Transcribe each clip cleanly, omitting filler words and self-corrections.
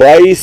22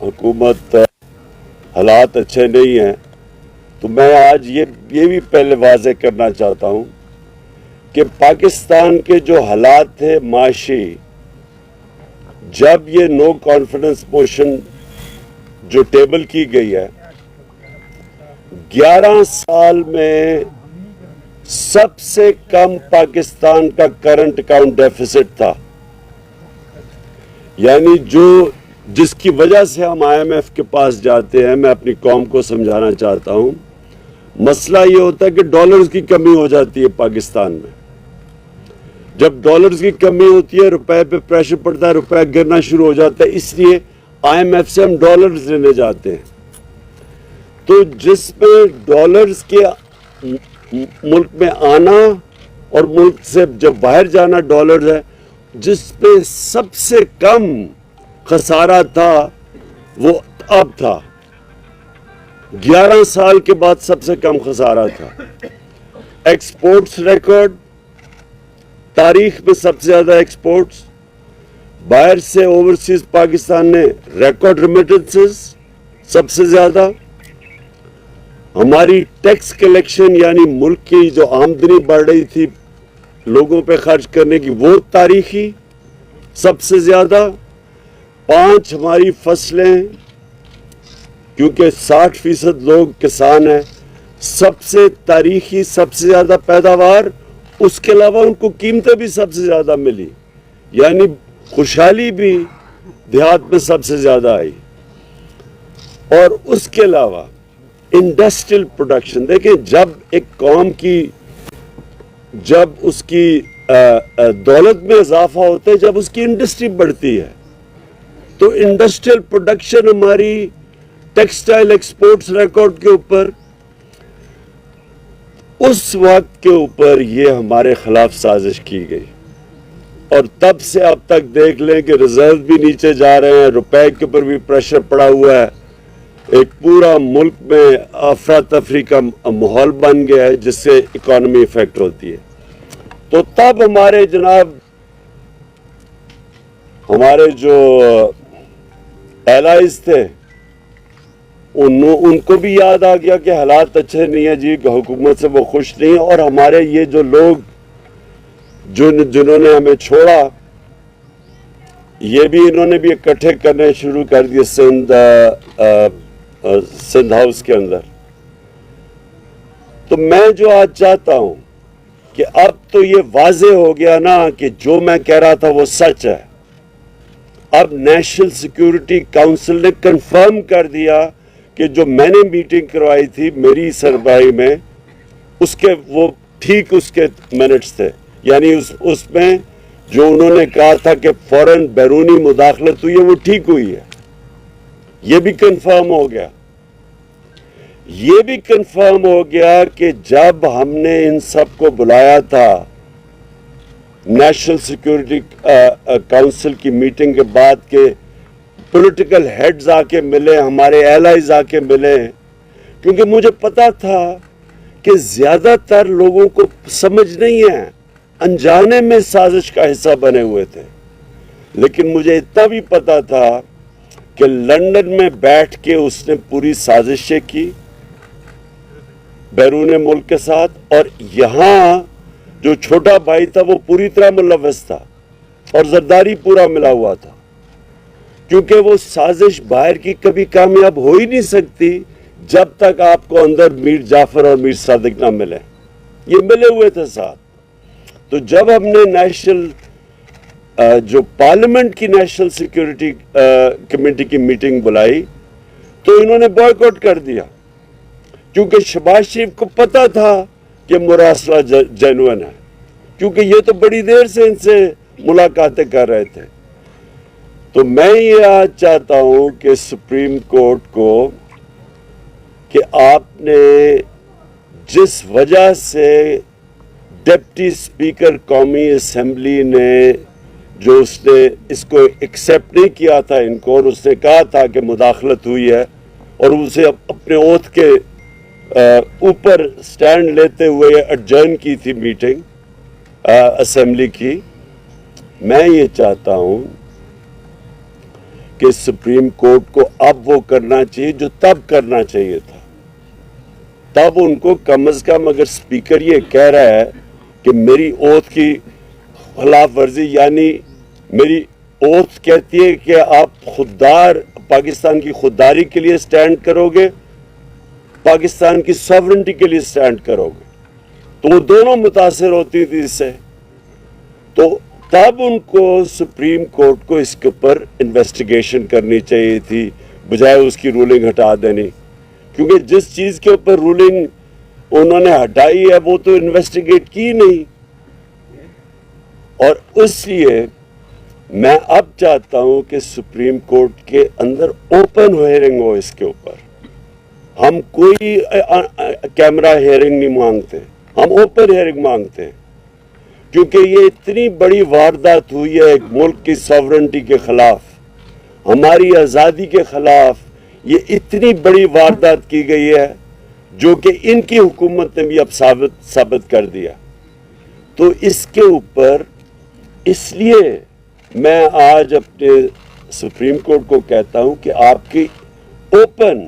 حکومت حالات اچھے نہیں ہیں، تو میں آج یہ بھی پہلے واضح کرنا چاہتا ہوں کہ پاکستان کے جو حالات تھے معاشی، جب یہ نو کانفیڈنس موشن جو ٹیبل کی گئی ہے، 11 سال میں سب سے کم پاکستان کا کرنٹ اکاؤنٹ ڈیفیسٹ تھا، یعنی جس کی وجہ سے ہم IMF کے پاس جاتے ہیں. میں اپنی قوم کو سمجھانا چاہتا ہوں، مسئلہ یہ ہوتا ہے کہ ڈالرز کی کمی ہو جاتی ہے پاکستان میں. جب ڈالرز کی کمی ہوتی ہے، روپے پہ پریشر پڑتا ہے، روپے گرنا شروع ہو جاتا ہے. اس لیے IMF سے ہم ڈالرز لینے جاتے ہیں. تو جس میں ڈالرز کے ملک میں آنا اور ملک سے جب باہر جانا ڈالرز ہے، جس پہ سب سے کم خسارہ تھا وہ اب تھا. 11 سال کے بعد سب سے کم خسارہ تھا. ایکسپورٹس ریکارڈ، تاریخ میں سب سے زیادہ ایکسپورٹس باہر سے اوورسیز پاکستان نے، ریکارڈ ریمیٹنسز سب سے زیادہ. ہماری ٹیکس کلیکشن یعنی ملک کی جو آمدنی بڑھ رہی تھی لوگوں پہ خرچ کرنے کی، وہ تاریخی سب سے زیادہ. 5 ہماری فصلیں، کیونکہ 60% لوگ کسان ہیں، سب سے تاریخی سب سے زیادہ پیداوار. اس کے علاوہ ان کو قیمتیں بھی سب سے زیادہ ملی، یعنی خوشحالی بھی دیہات میں سب سے زیادہ آئی. اور اس کے علاوہ انڈسٹریل پروڈکشن دیکھیں، جب ایک قوم کی جب اس کی دولت میں اضافہ ہوتا ہے، جب اس کی انڈسٹری بڑھتی ہے، تو انڈسٹریل پروڈکشن ہماری ٹیکسٹائل ایکسپورٹس ریکارڈ کے اوپر، اس وقت کے اوپر یہ ہمارے خلاف سازش کی گئی. اور تب سے اب تک دیکھ لیں کہ ریزرو بھی نیچے جا رہے ہیں، روپے کے اوپر بھی پریشر پڑا ہوا ہے. ایک پورا ملک میں افراتفری کا ماحول بن گیا ہے جس سے اکانومی افیکٹ ہوتی ہے. تو تب ہمارے جناب ہمارے جو ایلائز تھے ان کو بھی یاد آ گیا کہ حالات اچھے نہیں ہیں جی، کہ حکومت سے وہ خوش نہیں ہیں. اور ہمارے یہ جو لوگ جنہوں نے ہمیں چھوڑا، یہ بھی انہوں نے بھی اکٹھے کرنے شروع کر دیے سندھ ہاؤس کے اندر. تو میں جو آج چاہتا ہوں کہ اب تو یہ واضح ہو گیا نا کہ جو میں کہہ رہا تھا وہ سچ ہے. اب نیشنل سیکیورٹی کاؤنسل نے کنفرم کر دیا کہ جو میں نے میٹنگ کروائی تھی میری سربراہی میں، اس کے وہ ٹھیک اس کے منٹس تھے. یعنی اس میں جو انہوں نے کہا تھا کہ فوراً بیرونی مداخلت ہوئی ہے، وہ ٹھیک ہوئی ہے. یہ بھی کنفرم ہو گیا. یہ بھی کنفرم ہو گیا کہ جب ہم نے ان سب کو بلایا تھا نیشنل سیکیورٹی کاؤنسل کی میٹنگ کے بعد، کے پولیٹیکل ہیڈز آ کے ملے، ہمارے ایلائز آ کے ملے، کیونکہ مجھے پتا تھا کہ زیادہ تر لوگوں کو سمجھ نہیں ہے، انجانے میں سازش کا حصہ بنے ہوئے تھے. لیکن مجھے اتنا بھی پتا تھا کہ لندن میں بیٹھ کے اس نے پوری سازشیں کی بیرون ملک کے ساتھ، اور یہاں جو چھوٹا بھائی تھا وہ پوری طرح ملوث تھا اور زرداری پورا ملا ہوا تھا. کیونکہ وہ سازش باہر کی کبھی کامیاب ہو ہی نہیں سکتی جب تک آپ کو اندر میر جعفر اور میر صادق نہ ملے. یہ ملے ہوئے تھے ساتھ. تو جب ہم نے جو پارلیمنٹ کی نیشنل سیکیورٹی کمیٹی کی میٹنگ بلائی، تو انہوں نے بائیکاٹ کر دیا، کیونکہ شہباز شریف کو پتا تھا کہ مراسلہ جینوئن ہے، کیونکہ یہ تو بڑی دیر سے ان سے ملاقاتیں کر رہے تھے. تو میں یہ آج چاہتا ہوں کہ سپریم کورٹ کو کہ آپ نے جس وجہ سے ڈپٹی اسپیکر قومی اسمبلی نے جو اس نے اس کو ایکسیپٹ نہیں کیا تھا ان کو، اور اس نے کہا تھا کہ مداخلت ہوئی ہے، اور اسے اپنے اوتھ کے اوپر سٹینڈ لیتے ہوئے ایڈجرن کی تھی میٹنگ اسمبلی کی. میں یہ چاہتا ہوں کہ سپریم کورٹ کو اب وہ کرنا چاہیے جو تب کرنا چاہیے تھا. تب ان کو کم از کم اگر اسپیکر یہ کہہ رہا ہے کہ میری اوتھ کی خلاف ورزی، یعنی میری اوتھ کہتی ہے کہ آپ خوددار پاکستان کی خودداری کے لیے سٹینڈ کرو گے، پاکستان کی سوورنٹی کے لیے سٹینڈ کرو گے، تو وہ دونوں متاثر ہوتی تھی اس سے. تو تب ان کو سپریم کورٹ کو اس کے اوپر انویسٹیگیشن کرنی چاہیے تھی بجائے اس کی رولنگ ہٹا دینی، کیونکہ جس چیز کے اوپر رولنگ انہوں نے ہٹائی ہے وہ تو انویسٹیگیٹ کی نہیں. اور اس لیے میں اب چاہتا ہوں کہ سپریم کورٹ کے اندر اوپن ہیئرنگ ہو اس کے اوپر. ہم کوئی کیمرہ ہیئرنگ نہیں مانگتے، ہم اوپن ہیئرنگ مانگتے ہیں، کیونکہ یہ اتنی بڑی واردات ہوئی ہے ایک ملک کی سوورنٹی کے خلاف، ہماری آزادی کے خلاف. یہ اتنی بڑی واردات کی گئی ہے جو کہ ان کی حکومت نے بھی اب ثابت کر دیا. تو اس کے اوپر اس لیے میں آج اپنے سپریم کورٹ کو کہتا ہوں کہ آپ کی اوپن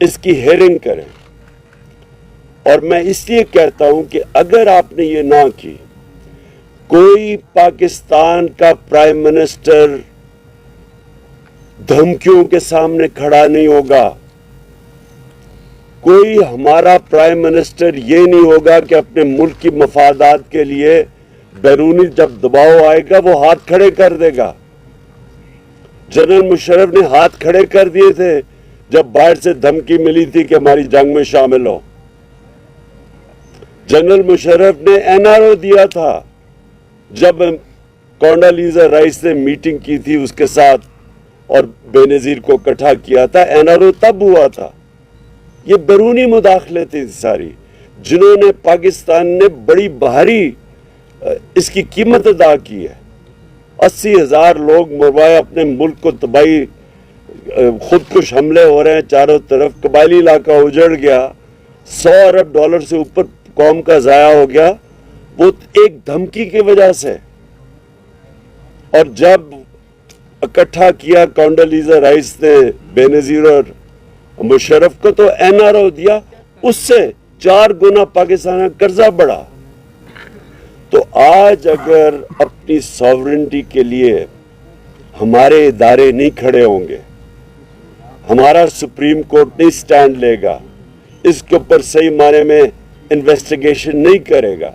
اس کی ہیئرنگ کریں. اور میں اس لیے کہتا ہوں کہ اگر آپ نے یہ نہ کی، کوئی پاکستان کا پرائم منسٹر دھمکیوں کے سامنے کھڑا نہیں ہوگا، کوئی ہمارا پرائم منسٹر یہ نہیں ہوگا کہ اپنے ملک کی مفادات کے لیے بیرونی جب دباؤ آئے گا وہ ہاتھ کھڑے کر دے گا. جنرل مشرف نے ہاتھ کھڑے کر دیے تھے جب باہر سے دھمکی ملی تھی کہ ہماری جنگ میں شامل ہو. جنرل مشرف نے این آر او دیا تھا جب کونڈالیزا رائس نے میٹنگ کی تھی اس کے ساتھ اور بے نظیر کو اکٹھا کیا تھا. این آر او تب ہوا تھا. یہ بیرونی مداخلت تھی ساری، جنہوں نے پاکستان نے بڑی بھاری اس کی قیمت ادا کی ہے. 80,000 لوگ مروائے، اپنے ملک کو تباہی، خودکش حملے ہو رہے ہیں چاروں طرف، قبائلی علاقہ اجڑ گیا، $100 ارب سے اوپر قوم کا ضائع ہو گیا، وہ ایک دھمکی کی وجہ سے. اور جب اکٹھا کیا کونڈالیزا رائس نے بے نظیر اور مشرف کو تو این آر او دیا، اس سے 4 گنا پاکستان کا قرضہ بڑھا. تو آج اگر اپنی سوورنٹی کے لیے ہمارے ادارے نہیں کھڑے ہوں گے، ہمارا سپریم کورٹ نہیں سٹینڈ لے گا، اس کے اوپر صحیح معنی میں انویسٹیگیشن نہیں کرے گا،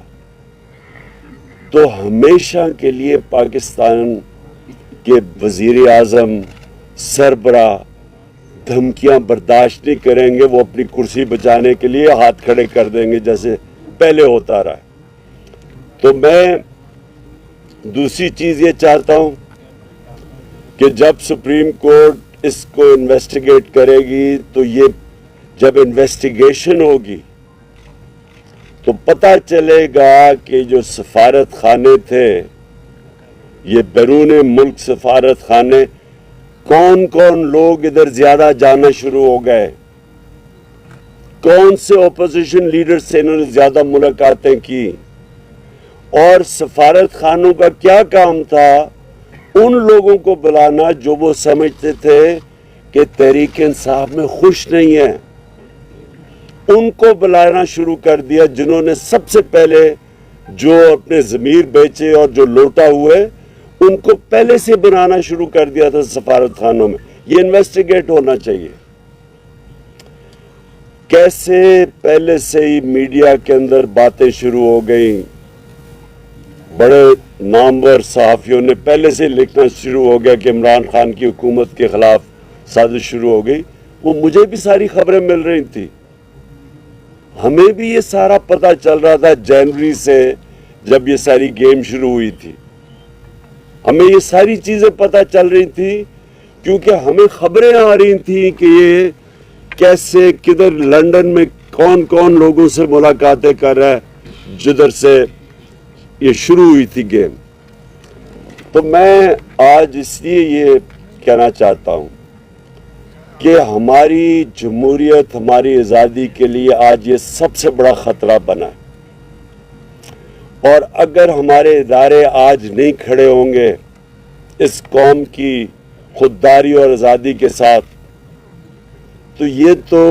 تو ہمیشہ کے لیے پاکستان کے وزیر اعظم، سربراہ دھمکیاں برداشت نہیں کریں گے. وہ اپنی کرسی بچانے کے لیے ہاتھ کھڑے کر دیں گے جیسے پہلے ہوتا رہا. تو میں دوسری چیز یہ چاہتا ہوں کہ جب سپریم کورٹ اس کو انویسٹیگیٹ کرے گی تو یہ جب انویسٹیگیشن ہوگی تو پتہ چلے گا کہ جو سفارت خانے تھے، یہ بیرون ملک سفارت خانے، کون کون لوگ ادھر زیادہ جانا شروع ہو گئے، کون سے اپوزیشن لیڈر سے انہوں نے زیادہ ملاقاتیں کی، اور سفارت خانوں کا کیا کام تھا ان لوگوں کو بلانا جو وہ سمجھتے تھے کہ تحریک انصاف میں خوش نہیں ہیں. ان کو بلانا شروع کر دیا جنہوں نے سب سے پہلے جو اپنے ضمیر بیچے اور جو لوٹا ہوئے، ان کو پہلے سے بنانا شروع کر دیا تھا سفارت خانوں میں. یہ انویسٹیگیٹ ہونا چاہیے. کیسے پہلے سے ہی میڈیا کے اندر باتیں شروع ہو گئیں، بڑے نامور صحافیوں نے پہلے سے لکھنا شروع ہو گیا کہ عمران خان کی حکومت کے خلاف سازش شروع ہو گئی. وہ مجھے بھی ساری خبریں مل رہی تھی، ہمیں بھی یہ سارا پتہ چل رہا تھا جنوری سے جب یہ ساری گیم شروع ہوئی تھی. ہمیں یہ ساری چیزیں پتہ چل رہی تھی کیونکہ ہمیں خبریں آ رہی تھیں کہ یہ کیسے کدھر لندن میں کون کون لوگوں سے ملاقاتیں کر رہا ہے جدھر سے یہ شروع ہوئی تھی گیم. تو میں آج اس لیے یہ کہنا چاہتا ہوں کہ ہماری جمہوریت، ہماری آزادی کے لیے آج یہ سب سے بڑا خطرہ بنا ہے. اور اگر ہمارے ادارے آج نہیں کھڑے ہوں گے اس قوم کی خودداری اور آزادی کے ساتھ، تو یہ تو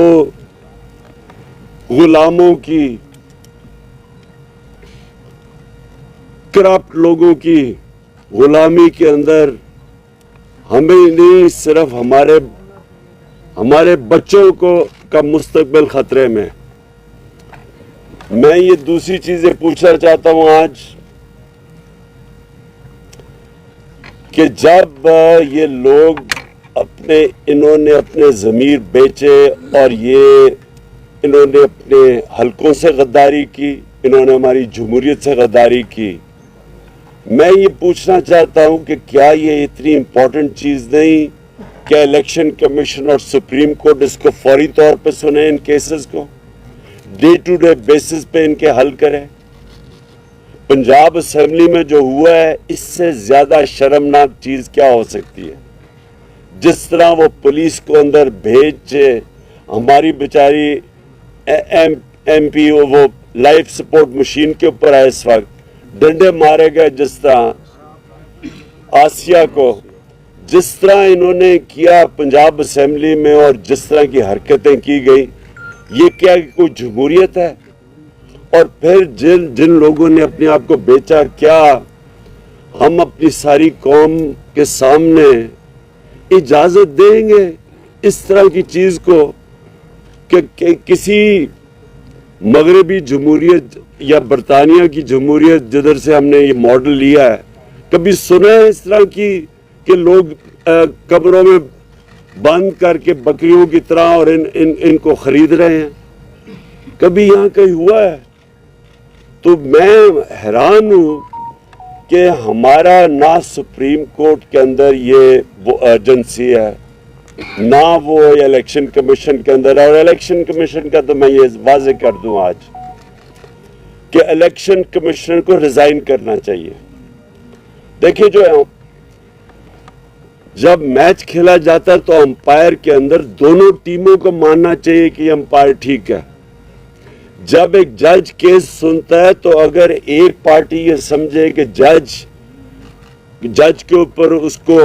غلاموں کی، کرپٹ لوگوں کی غلامی کے اندر ہمیں نہیں، صرف ہمارے بچوں کا مستقبل خطرے میں۔ میں یہ دوسری چیزیں پوچھنا چاہتا ہوں آج کہ جب یہ لوگ انہوں نے اپنے ضمیر بیچے اور انہوں نے اپنے حلقوں سے غداری کی، انہوں نے ہماری جمہوریت سے غداری کی، میں یہ پوچھنا چاہتا ہوں کہ کیا یہ اتنی امپورٹنٹ چیز نہیں کہ الیکشن کمیشن اور سپریم کورٹ اس کو فوری طور پہ سنیں، ان کیسز کو ڈے ٹو ڈے بیسس پہ ان کے حل کریں؟ پنجاب اسمبلی میں جو ہوا ہے اس سے زیادہ شرمناک چیز کیا ہو سکتی ہے؟ جس طرح وہ پولیس کو اندر بھیجے، ہماری بیچاری ایم پی وہ لائف سپورٹ مشین کے اوپر ہے، اس وقت ڈنڈے مارے گئے، جس طرح آسیہ کو، جس طرح انہوں نے کیا پنجاب اسمبلی میں اور جس طرح کی حرکتیں کی گئی، یہ کیا کوئی جمہوریت ہے؟ اور پھر جن لوگوں نے اپنے آپ کو بیچا، کیا ہم اپنی ساری قوم کے سامنے اجازت دیں گے اس طرح کی چیز کو کہ کسی مغربی جمہوریت یا برطانیہ کی جمہوریت جدھر سے ہم نے یہ ماڈل لیا ہے، کبھی سنا ہے اس طرح کی کہ لوگ کمروں میں بند کر کے بکریوں کی طرح اور ان کو خرید رہے ہیں؟ کبھی یہاں کہیں ہوا ہے؟ تو میں حیران ہوں کہ ہمارا نہ سپریم کورٹ کے اندر یہ وہ ارجنسی ہے، نہ وہ الیکشن کمیشن کے اندر، اور الیکشن کمیشن کا تو میں یہ واضح کر دوں آج کہ الیکشن کمیشنر کو ریزائن کرنا چاہیے۔ دیکھیں، جب میچ کھیلا جاتا ہے تو امپائر کے اندر دونوں ٹیموں کو ماننا چاہیے کہ امپائر ٹھیک ہے۔ جب ایک جج کیس سنتا ہے تو اگر ایک پارٹی یہ سمجھے کہ جج کے اوپر اس کو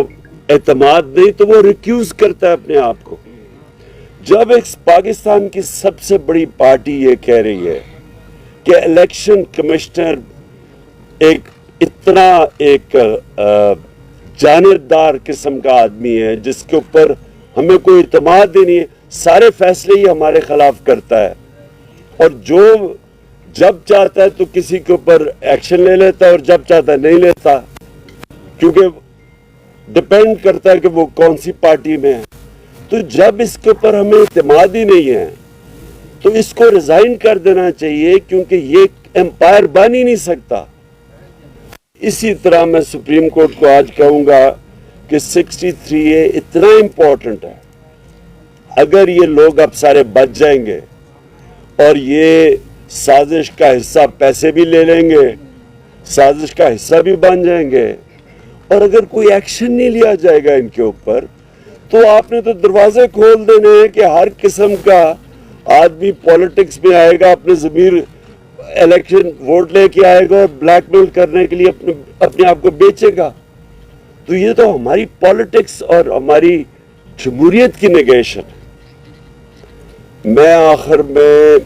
اعتماد نہیں تو وہ ریکیوز کرتا ہے اپنے آپ کو۔ جب ایک پاکستان کی سب سے بڑی پارٹی یہ کہہ رہی ہے کہ الیکشن کمشنر اتنا ایک جانبدار قسم کا آدمی ہے جس کے اوپر ہمیں کوئی اعتماد ہی نہیں ہے، سارے فیصلے ہی ہمارے خلاف کرتا ہے، اور جب چاہتا ہے تو کسی کے اوپر ایکشن لے لیتا ہے اور جب چاہتا ہے نہیں لیتا، کیونکہ ڈپینڈ کرتا ہے کہ وہ کون سی پارٹی میں ہے۔ تو جب اس کے اوپر ہمیں اعتماد ہی نہیں ہے تو اس کو ریزائن کر دینا چاہیے، کیونکہ یہ امپائر بن ہی نہیں سکتا۔ اسی طرح میں سپریم کورٹ کو آج کہوں گا کہ 63A اتنا امپورٹنٹ ہے، اگر یہ لوگ اب سارے بچ جائیں گے اور یہ سازش کا حصہ پیسے بھی لے لیں گے، سازش کا حصہ بھی بن جائیں گے، اور اگر کوئی ایکشن نہیں لیا جائے گا ان کے اوپر، تو آپ نے تو دروازے کھول دینے ہیں کہ ہر قسم کا آدمی پولیٹکس میں آئے گا، اپنے ضمیر الیکشن ووٹ لے کے آئے گا اور بلیک میل کرنے کے لیے اپنے آپ کو بیچے گا۔ تو یہ تو ہماری پولیٹکس اور ہماری جمہوریت کی نگیشن ہے۔ میں آخر میں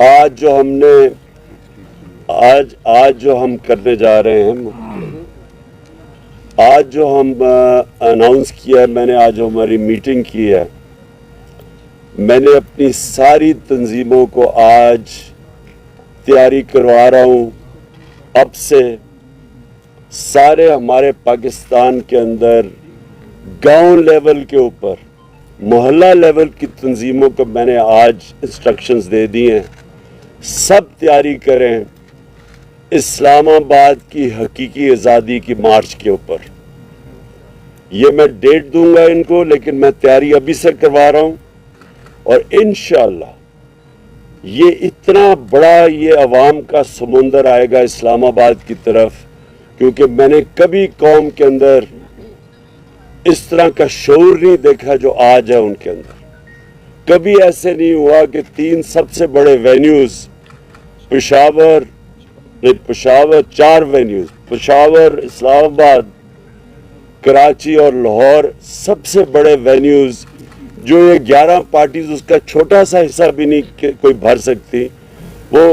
آج جو ہم کرنے جا رہے ہیں، آج جو ہم اناؤنس کیا ہے، میں نے آج ہماری میٹنگ کی ہے، میں نے اپنی ساری تنظیموں کو آج تیاری کروا رہا ہوں۔ اب سے سارے ہمارے پاکستان کے اندر گاؤں لیول کے اوپر، محلہ لیول کی تنظیموں کو میں نے آج انسٹرکشنز دے دی ہیں، سب تیاری کریں اسلام آباد کی حقیقی آزادی کی مارچ کے اوپر۔ یہ میں ڈیٹ دوں گا ان کو، لیکن میں تیاری ابھی سے کروا رہا ہوں، اور انشاءاللہ یہ اتنا بڑا یہ عوام کا سمندر آئے گا اسلام آباد کی طرف، کیونکہ میں نے کبھی قوم کے اندر اس طرح کا شعور نہیں دیکھا جو آج ہے ان کے اندر۔ کبھی ایسے نہیں ہوا کہ 3 سب سے بڑے وینیوز پشاور 4 وینیوز، پشاور، اسلام آباد، کراچی اور لاہور سب سے بڑے وینیوز جو یہ 11 پارٹیز اس کا چھوٹا سا حصہ بھی نہیں کوئی بھر سکتی، وہ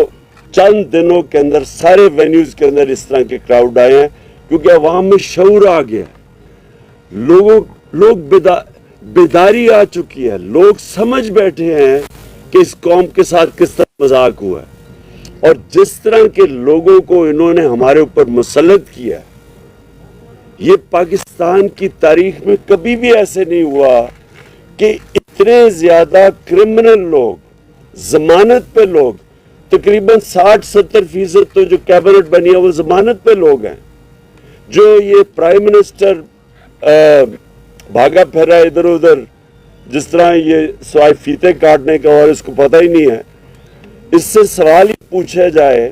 چند دنوں کے اندر سارے وینیوز کے اندر اس طرح کے کراؤڈ آئے ہیں، کیونکہ عوام میں شعور آ گیا، لوگ بیداری آ چکی ہے، لوگ سمجھ بیٹھے ہیں کہ اس قوم کے ساتھ کس طرح مذاق ہوا ہے، اور جس طرح کے لوگوں کو انہوں نے ہمارے اوپر مسلط کیا ہے، یہ پاکستان کی تاریخ میں کبھی بھی ایسے نہیں ہوا کہ اتنے زیادہ کرمنل لوگ، ضمانت پہ لوگ، تقریباً 60-70% تو جو کیبنٹ بنی ہے وہ ضمانت پہ لوگ ہیں، جو یہ پرائم منسٹر بھاگا پھر رہا ہے ادھر ادھر، جس طرح یہ سوائے فیتے کاٹنے کا اور اس کو پتہ ہی نہیں ہے۔ اس سے سوال ہی پوچھا جائے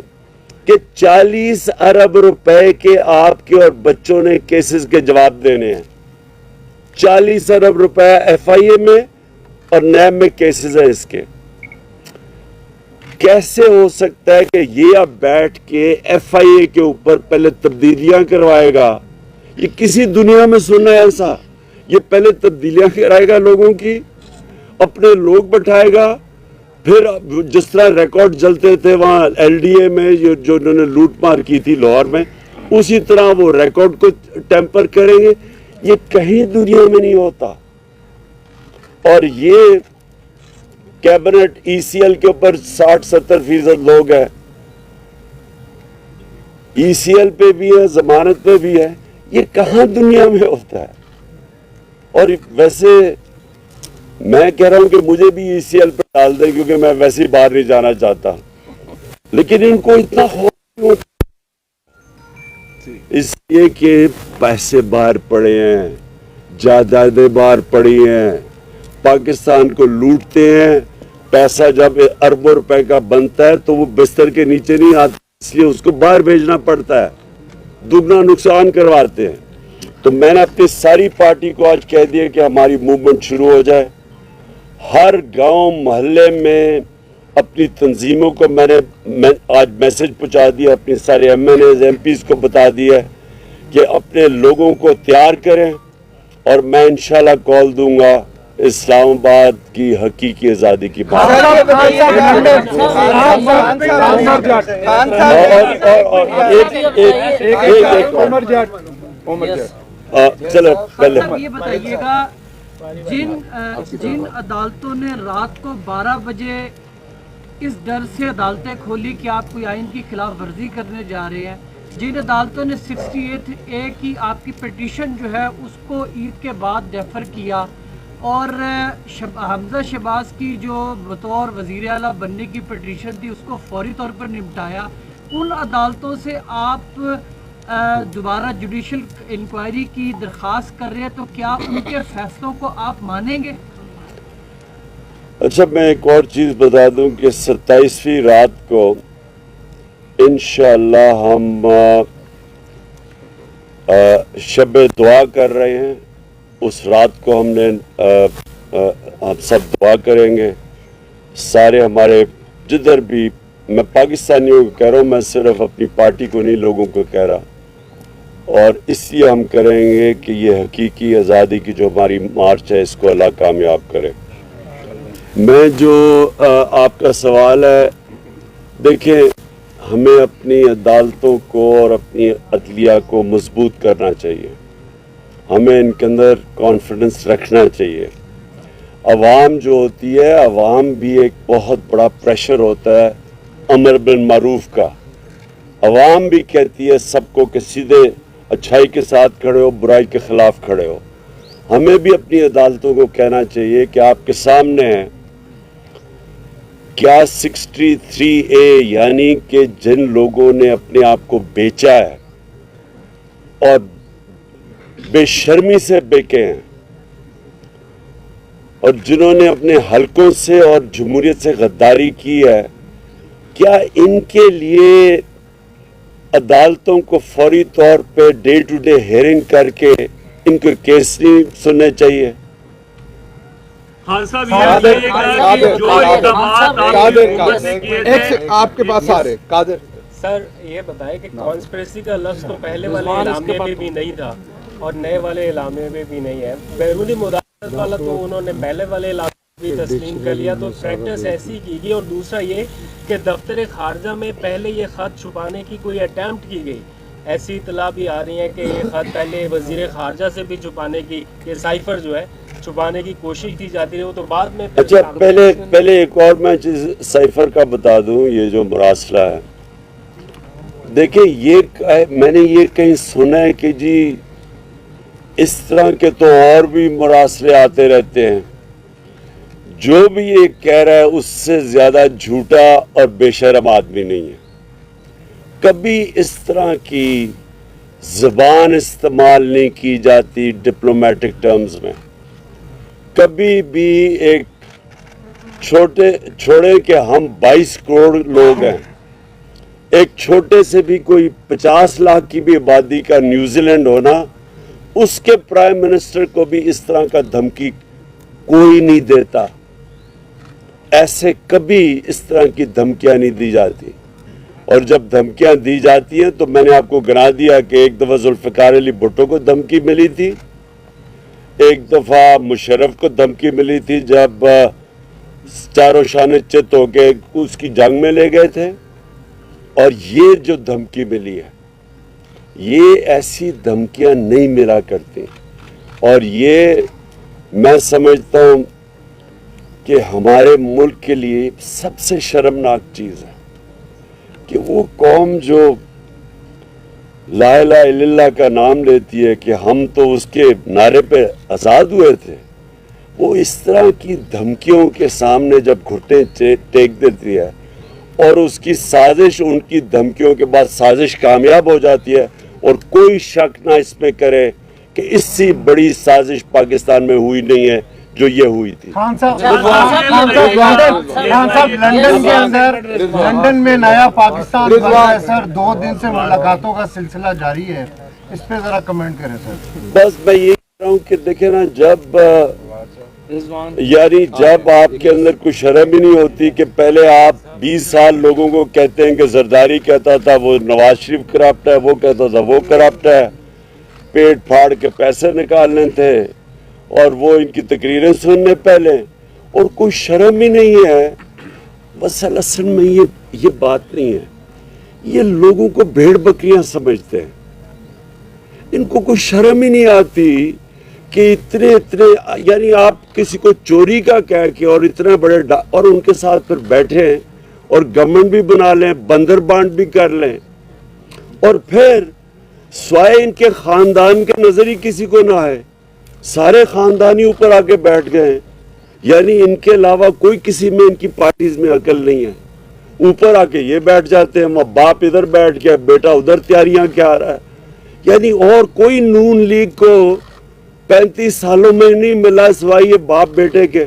کہ 40 ارب روپے کے آپ کے اور بچوں نے کیسز کے جواب دینے ہیں، 40 ارب روپے ایف آئی اے میں اور نیب میں کیسز ہیں اس کے۔ کیسے ہو سکتا ہے کہ یہ اب بیٹھ کے ایف آئی اے کے اوپر پہلے تبدیلیاں کروائے گا؟ یہ کسی دنیا میں سننا ہے ایسا؟ یہ پہلے تبدیلیاں کرائے گا لوگوں کی، اپنے لوگ بٹھائے گا، پھر جس طرح ریکارڈ جلتے تھے وہاں ایل ڈی اے میں جو انہوں نے لوٹ مار کی تھی لاہور میں، اسی طرح وہ ریکارڈ کو ٹیمپر کریں گے۔ یہ کہیں دنیا میں نہیں ہوتا۔ اور یہ کیبنٹ ای سی ایل کے اوپر 60-70% لوگ ہیں، ای سی ایل پہ بھی ہے، ضمانت پہ بھی ہے، یہ کہاں دنیا میں ہوتا ہے؟ اور ویسے میں کہہ رہا ہوں کہ مجھے بھی ای سی ایل پہ ڈال دیں، کیونکہ میں ویسے ہی باہر نہیں جانا چاہتا، لیکن ان کو اتنا خوف اس لیے کہ پیسے باہر پڑے ہیں، جائیدادیں باہر پڑی ہیں، پاکستان کو لوٹتے ہیں، پیسہ جب اربوں روپے کا بنتا ہے تو وہ بستر کے نیچے نہیں آتا، اس لیے اس کو باہر بھیجنا پڑتا ہے، دگنا نقصان کرواتے ہیں۔ تو میں نے اپنی ساری پارٹی کو آج کہہ دیا کہ ہماری موومنٹ شروع ہو جائے، ہر گاؤں محلے میں اپنی تنظیموں کو میں نے آج میسج پہنچا دیا، اپنی سارے M N As M Ps کو بتا دیا کہ اپنے لوگوں کو تیار کریں، اور میں انشاءاللہ کال دوں گا اسلام آباد کی حقیقی آزادی کی بات۔ چلو پہلے یہ بتائیے گا، جن عدالتوں نے رات کو 12 بجے اس ڈر سے عدالتیں کھولی کہ آپ کوئی آئین کی خلاف ورزی کرنے جا رہے ہیں، جن عدالتوں نے 68A کی آپ کی پٹیشن جو ہے اس کو عید کے بعد ڈیفر کیا، اور حمزہ شہباز کی جو بطور وزیر اعلیٰ بننے کی پٹیشن تھی اس کو فوری طور پر نمٹایا، ان عدالتوں سے آپ دوبارہ جوڈیشل انکوائری کی درخواست کر رہے ہیں، تو کیا ان کے فیصلوں کو آپ مانیں گے؟ اچھا، میں ایک اور چیز بتا دوں کہ 27ویں رات کو انشاءاللہ ہم شب دعا کر رہے ہیں، اس رات کو ہم سب دعا کریں گے، سارے ہمارے جدھر بھی، میں پاکستانیوں کو کہہ رہا ہوں، میں صرف اپنی پارٹی کو نہیں لوگوں کو کہہ رہا، اور اس لیے ہم کریں گے کہ یہ حقیقی آزادی کی جو ہماری مارچ ہے اس کو اللہ کامیاب کرے۔ میں جو آپ کا سوال ہے، دیکھیں ہمیں اپنی عدالتوں کو اور اپنی عدلیہ کو مضبوط کرنا چاہیے، ہمیں ان کے اندر کانفیڈنس رکھنا چاہیے۔ عوام جو ہوتی ہے، عوام بھی ایک بہت بڑا پریشر ہوتا ہے امر بالمعروف کا، عوام بھی کہتی ہے سب کو کہ سیدھے اچھائی کے ساتھ کھڑے ہو، برائی کے خلاف کھڑے ہو۔ ہمیں بھی اپنی عدالتوں کو کہنا چاہیے کہ آپ کے سامنے ہے کیا 63A، یعنی کہ جن لوگوں نے اپنے آپ کو بیچا ہے اور بے شرمی سے بیکے ہیں، اور جنہوں نے اپنے حلقوں سے اور جمہوریت سے غداری کی ہے، کیا ان کے لیے عدالتوں کو فوری طور پہ ڈے ٹو ڈے ہیئرنگ کر کے ان کے کیس نہیں سننے چاہیے؟ خان صاحب یہ بتائیے گا کہ جو اقدامات آپ کے پاس آ رہے قادر سر، یہ بتائیں کہ کانسپریسی کا لفظ تو پہلے والے اعلامیے میں بھی نہیں تھا، اور نئے والے اعلامیے میں بھی نہیں ہے. بیرونی مداخلت والا تو انہوں نے پہلے والے اعلامیے بھی تسلیم کر لیا, تو پریکٹس ایسی کی گئی. اور دوسرا یہ کہ دفتر خارجہ میں پہلے یہ خط چھپانے کی کوئی اٹیمپٹ کی گئی. ایسی اطلاع بھی آ رہی ہیں کہ یہ خط پہلے وزیر خارجہ سے بھی چھپانے کی, یہ سائفر جو ہے چھپانے کی کوشش کی جاتی رہی, وہ تو بعد میں. اچھا پہلے ایک اور میں چیز سائفر کا بتا دوں. یہ جو مراسلہ ہے, دیکھیں یہ میں نے یہ کہیں سنا ہے کہ جی اس طرح کے تو اور بھی مراسلے آتے رہتے ہیں. جو بھی یہ کہہ رہا ہے اس سے زیادہ جھوٹا اور بے شرم آدمی نہیں ہے. کبھی اس طرح کی زبان استعمال نہیں کی جاتی ڈپلومیٹک ٹرمز میں. کبھی بھی ایک چھوڑے کہ ہم 22 کروڑ لوگ ہیں, ایک چھوٹے سے بھی کوئی 50 لاکھ کی بھی آبادی کا نیوزی لینڈ ہونا, اس کے پرائم منسٹر کو بھی اس طرح کا دھمکی کوئی نہیں دیتا. ایسے کبھی اس طرح کی دھمکیاں نہیں دی جاتی. اور جب دھمکیاں دی جاتی ہیں تو میں نے آپ کو گنا دیا کہ ایک دفعہ ذوالفقار علی بھٹو کو دھمکی ملی تھی, ایک دفعہ مشرف کو دھمکی ملی تھی جب چاروں شانے چت ہو کے اس کی جنگ میں لے گئے تھے. اور یہ جو دھمکی ملی ہے, یہ ایسی دھمکیاں نہیں ملا کرتی. اور یہ میں سمجھتا ہوں کہ ہمارے ملک کے لیے سب سے شرمناک چیز ہے کہ وہ قوم جو لا الہ الا اللہ کا نام لیتی ہے کہ ہم تو اس کے نعرے پہ آزاد ہوئے تھے, وہ اس طرح کی دھمکیوں کے سامنے جب گھٹنے ٹیک دیتی ہے اور اس کی سازش, ان کی دھمکیوں کے بعد سازش کامیاب ہو جاتی ہے, اور کوئی شک نہ اس میں کرے کہ اس سے بڑی سازش پاکستان میں ہوئی نہیں ہے جو یہ ہوئی تھی. خان صاحب لندن کے اندر, لندن میں نیا پاکستان بن رہا ہے سر, 2 دن سے ملاقاتوں کا سلسلہ جاری ہے, اس پہ ذرا کمنٹ کریں سر. بس میں یہ کہہ رہا ہوں کہ دیکھیں نا, جب آپ کے اندر کوئی شرم ہی نہیں ہوتی کہ پہلے آپ 20 سال لوگوں کو کہتے ہیں کہ زرداری کہتا تھا وہ نواز شریف کرپٹ ہے, وہ کہتا تھا وہ کرپٹ ہے, پیٹ پھاڑ کے پیسے نکالنے تھے, اور وہ ان کی تقریریں سننے پہلے, اور کوئی شرم ہی نہیں ہے. بس اصل میں یہ بات نہیں ہے. یہ لوگوں کو بھیڑ بکریاں سمجھتے ہیں, ان کو کوئی شرم ہی نہیں آتی کہ اتنے یعنی آپ کسی کو چوری کا کہہ کے اور اتنے بڑے اور ان کے ساتھ پھر بیٹھیں اور گورنمنٹ بھی بنا لیں, بندر بانٹ بھی کر لیں, اور پھر سوائے ان کے خاندان کے نظر ہی کسی کو نہ آئے, سارے خاندانی اوپر آ کے بیٹھ گئے. یعنی ان کے علاوہ کوئی کسی میں ان کی پارٹیز میں عقل نہیں ہے. اوپر آ کے یہ بیٹھ جاتے ہیں, وہ باپ ادھر بیٹھ گیا, بیٹا ادھر تیاریاں کیا رہا ہے. یعنی اور کوئی نون لیگ کو 35 سالوں میں نہیں ملا سوائے یہ باپ بیٹے کے,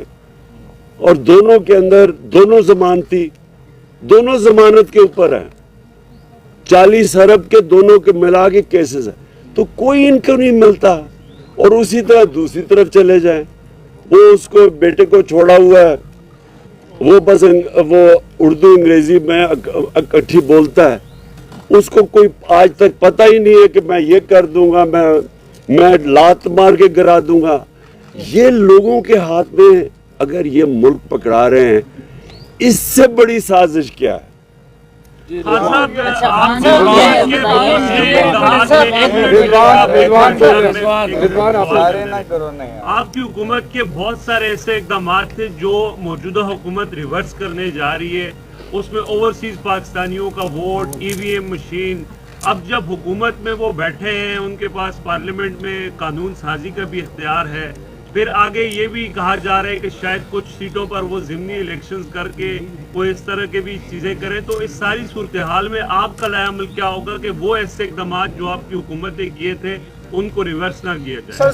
اور دونوں کے اندر دونوں ضمانتی, دونوں ضمانت کے اوپر ہیں, 40 ارب کے دونوں کے ملا کے کیسز ہیں, تو کوئی ان کو نہیں ملتا. اور اسی طرح دوسری طرف چلے جائیں, وہ اس کو بیٹے کو چھوڑا ہوا ہے, وہ بس وہ اردو انگریزی میں اکٹھی بولتا ہے, اس کو کوئی آج تک پتہ ہی نہیں ہے کہ میں یہ کر دوں گا, میں لات مار کے گرا دوں گا. یہ لوگوں کے ہاتھ میں اگر یہ ملک پکڑا رہے ہیں, اس سے بڑی سازش کیا ہے؟ آپ کی حکومت کے بہت سارے ایسے اقدامات تھے جو موجودہ حکومت ریورس کرنے جا رہی ہے, اس میں اوورسیز پاکستانیوں کا ووٹ, EVM مشین. اب جب حکومت میں وہ بیٹھے ہیں, ان کے پاس پارلیمنٹ میں قانون سازی کا بھی اختیار ہے, پھر آگے یہ بھی کہا جا رہا ہے کہ شاید کچھ سیٹوں پر وہ ضمنی الیکشنز کر کے وہ اس طرح کے بھی چیزیں کریں, تو اس ساری صورتحال میں آپ کا لائحہ عمل کیا ہوگا کہ وہ ایسے اقدامات جو آپ کی حکومت نے کیے تھے ان کو ریورس نہ کیا جائے؟ سر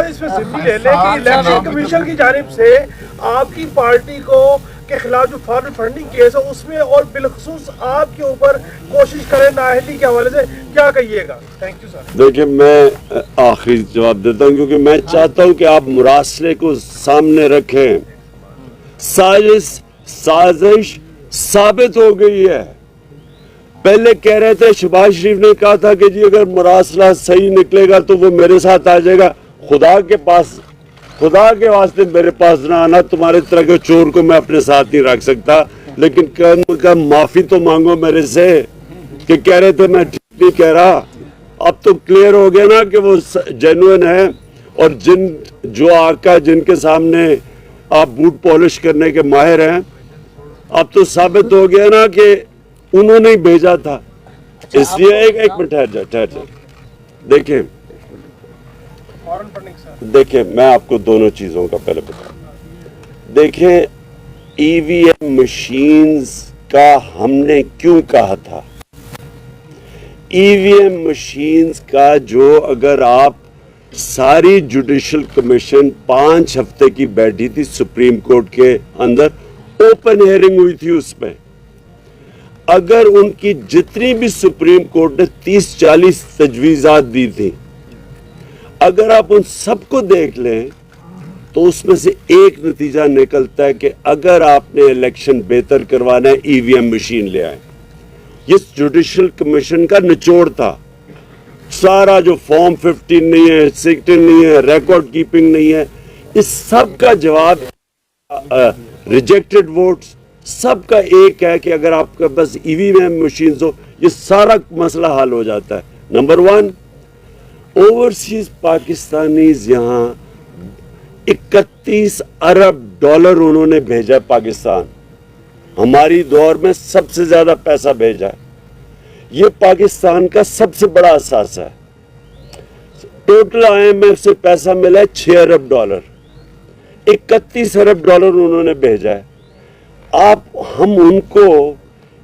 اس میں ضمنی لے لیں کہ الیکشن کمیشن کی جانب سے آپ کی پارٹی کو کے خلاف جو فارن فنڈنگ کیس ہے اس میں, اور بالخصوص آپ کے اوپر کوشش کریں نااہلی کے حوالے سے, کیا کہیے گا؟ Thank you sir. دیکھیں میں آخری جواب دیتا ہوں کیونکہ میں چاہتا ہوں کہ آپ مراسلے کو سامنے رکھیں. سازش ثابت ہو گئی ہے. پہلے کہہ رہے تھے شہباز شریف نے کہا تھا کہ جی اگر مراسلہ صحیح نکلے گا تو وہ میرے ساتھ آ جائے گا. خدا کے واسطے میرے پاس نہ آنا, تمہارے طرح کے چور کو میں اپنے ساتھ نہیں رکھ سکتا, لیکن کم کم معافی تو مانگو میرے سے کہ کہہ رہے تھے میں ٹھیک نہیں کہہ رہا. اب تو کلیئر ہو گیا نا کہ وہ جینوئن ہے, اور جو آقا جن کے سامنے آپ بوٹ پالش کرنے کے ماہر ہیں, اب تو ثابت ہو گیا نا کہ انہوں نے ہی بھیجا تھا. اس لیے ایک منٹ ٹھہر جائے. دیکھیں میں آپ کو دونوں چیزوں کا پہلے بتاؤں. دیکھیں ای وی ایم مشینز کا ہم نے کیوں کہا تھا. ای وی ایم مشینز کا جو اگر آپ ساری جوڈیشل کمیشن 5 ہفتے کی بیٹھی تھی سپریم کورٹ کے اندر, اوپن ہیئرنگ ہوئی تھی اس میں, اگر ان کی جتنی بھی سپریم کورٹ نے 30-40 تجویزات دی تھی, اگر آپ ان سب کو دیکھ لیں تو اس میں سے ایک نتیجہ نکلتا ہے کہ اگر آپ نے الیکشن بہتر کروانا ہے ای وی ایم مشین لے آئیں. یہ جوڈیشل کمیشن کا نچوڑ تھا. سارا جو فارم 15 نہیں ہے, 16 نہیں ہے, ریکارڈ کیپنگ نہیں ہے, اس سب کا جواب ریجیکٹڈ ووٹس, سب کا ایک ہے کہ اگر آپ کا بس ای وی ایم مشینز ہو یہ سارا مسئلہ حل ہو جاتا ہے. نمبر 1, اوورسیز پاکستانیز یہاں 31 ارب ڈالر انہوں نے بھیجا پاکستان, ہماری دور میں سب سے زیادہ پیسہ بھیجا ہے. یہ پاکستان کا سب سے بڑا اثاثہ ہے. ٹوٹل آئی ایم ایف سے پیسہ ملا ہے 6 ارب ڈالر, 31 ارب ڈالر انہوں نے بھیجا ہے. ہم ان کو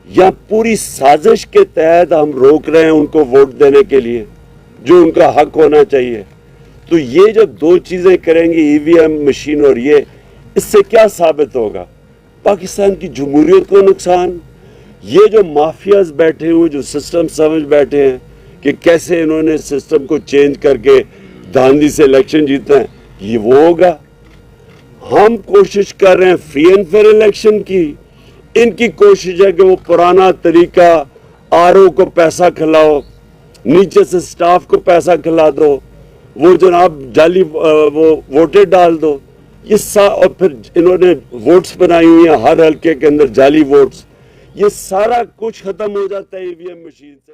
یا پوری سازش کے تحت ہم روک رہے ہیں ان کو ووٹ دینے کے لیے جو ان کا حق ہونا چاہیے. تو یہ جب دو چیزیں کریں گے ای وی ایم مشین اور یہ, اس سے کیا ثابت ہوگا؟ پاکستان کی جمہوریت کو نقصان. یہ جو مافیاز بیٹھے ہوئے جو سسٹم سمجھ بیٹھے ہیں کہ کیسے انہوں نے سسٹم کو چینج کر کے دھاندلی سے الیکشن جیتا ہے, یہ وہ ہوگا. ہم کوشش کر رہے ہیں فری اینڈ فیئر الیکشن کی, ان کی کوشش ہے کہ وہ پرانا طریقہ آر او کو پیسہ کھلاؤ, نیچے سے سٹاف کو پیسہ کھلا دو, وہ جناب جعلی وہ ووٹیں ڈال دو. یہ اور پھر انہوں نے ووٹس بنائی ہوئی ہیں ہر حلقے کے اندر جعلی ووٹس. یہ سارا کچھ ختم ہو جاتا ہے ای وی ایم مشین سے.